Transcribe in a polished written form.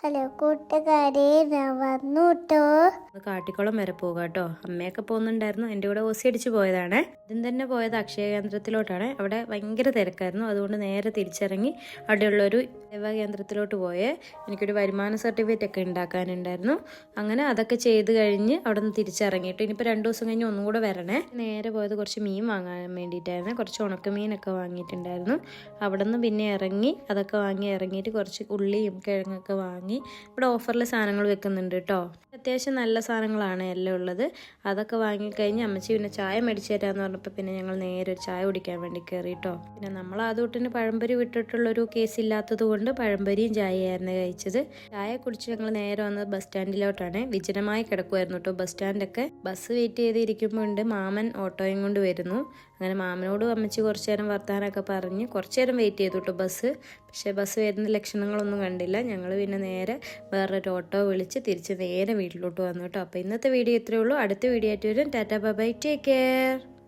Hello കൂട്ടുകാരെ, ഞാൻ വന്നു കേട്ടോ. കാട്ടിക്കുളം വരെ പോകാം കേട്ടോ. അമ്മയൊക്കെ പോകുന്നുണ്ടായിരുന്നു, എൻ്റെ കൂടെ ഓസി അടിച്ച് പോയതാണ്. ഇതും തന്നെ പോയത് അക്ഷയ കേന്ദ്രത്തിലോട്ടാണ്. അവിടെ ഭയങ്കര തിരക്കായിരുന്നു, അതുകൊണ്ട് നേരെ തിരിച്ചിറങ്ങി അവിടെയുള്ളൊരു സേവാ കേന്ദ്രത്തിലോട്ട് പോയേ. എനിക്കൊരു വരുമാന സർട്ടിഫിക്കറ്റ് ഒക്കെ ഉണ്ടാക്കാനുണ്ടായിരുന്നു. അങ്ങനെ അതൊക്കെ ചെയ്ത് കഴിഞ്ഞ് അവിടെ നിന്ന് തിരിച്ചിറങ്ങിയിട്ട് ഇനിയിപ്പോൾ 2 ദിവസം കഴിഞ്ഞ് ഒന്നും കൂടെ വരണേ. നേരെ പോയത് കുറച്ച് മീൻ വാങ്ങാൻ വേണ്ടിയിട്ടായിരുന്നു. കുറച്ച് ഉണക്കമീനൊക്കെ വാങ്ങിയിട്ടുണ്ടായിരുന്നു. അവിടെ നിന്ന് പിന്നെ ഇറങ്ങി അതൊക്കെ വാങ്ങി ഇറങ്ങിയിട്ട് കുറച്ച് ഉള്ളിയും കിഴങ്ങൊക്കെ വാങ്ങി ഇവിടെ ഓഫറിൽ സാധനങ്ങൾ വെക്കുന്നുണ്ട് കേട്ടോ. അത്യാവശ്യം നല്ല സാധനങ്ങളാണ് എല്ലാം ഉള്ളത്. അതൊക്കെ വാങ്ങിക്കഴിഞ്ഞ് അമ്മച്ചി പിന്നെ ചായ മേടിച്ചു തരാമെന്ന് പറഞ്ഞപ്പോൾ പിന്നെ ഞങ്ങൾ നേരെ ഒരു ചായ കുടിക്കാൻ വേണ്ടി കയറി കേട്ടോ. പിന്നെ നമ്മൾ ആദ്യമായിട്ടിന് പഴംപൊരി വിട്ടിട്ടുള്ളൊരു കേസ് ഇല്ലാത്തത് കൊണ്ട് പഴംപൊരിയും ചായയായിരുന്നു കഴിച്ചത്. ചായ കുടിച്ച് ഞങ്ങൾ നേരെ വന്നത് ബസ് സ്റ്റാൻഡിലോട്ടാണ്. വിജനമായി കിടക്കുമായിരുന്നു കേട്ടോ ബസ് സ്റ്റാൻഡൊക്കെ. ബസ് വെയിറ്റ് ചെയ്തിരിക്കുമ്പോൾ ഉണ്ട് മാമൻ ഓട്ടോയും കൊണ്ട് വരുന്നു. അങ്ങനെ മാമനോട് അമ്മച്ചി കുറച്ച് നേരം വർത്താനമൊക്കെ പറഞ്ഞ് കുറച്ച് നേരം വെയിറ്റ് ചെയ്തു കേട്ടോ ബസ്. പക്ഷേ ബസ് വരുന്ന ലക്ഷണങ്ങളൊന്നും കണ്ടില്ല. ഞങ്ങൾ പിന്നെ നേരെ വേറൊരു ഓട്ടോ വിളിച്ച് തിരിച്ച് നേരെ വീട്ടിലോട്ട് വന്നു കേട്ടോ. അപ്പോൾ ഇന്നത്തെ വീഡിയോ ഇത്രയേ ഉള്ളൂ. അടുത്ത വീഡിയോ ആയിട്ട് വരും. Tata bye bye, take care.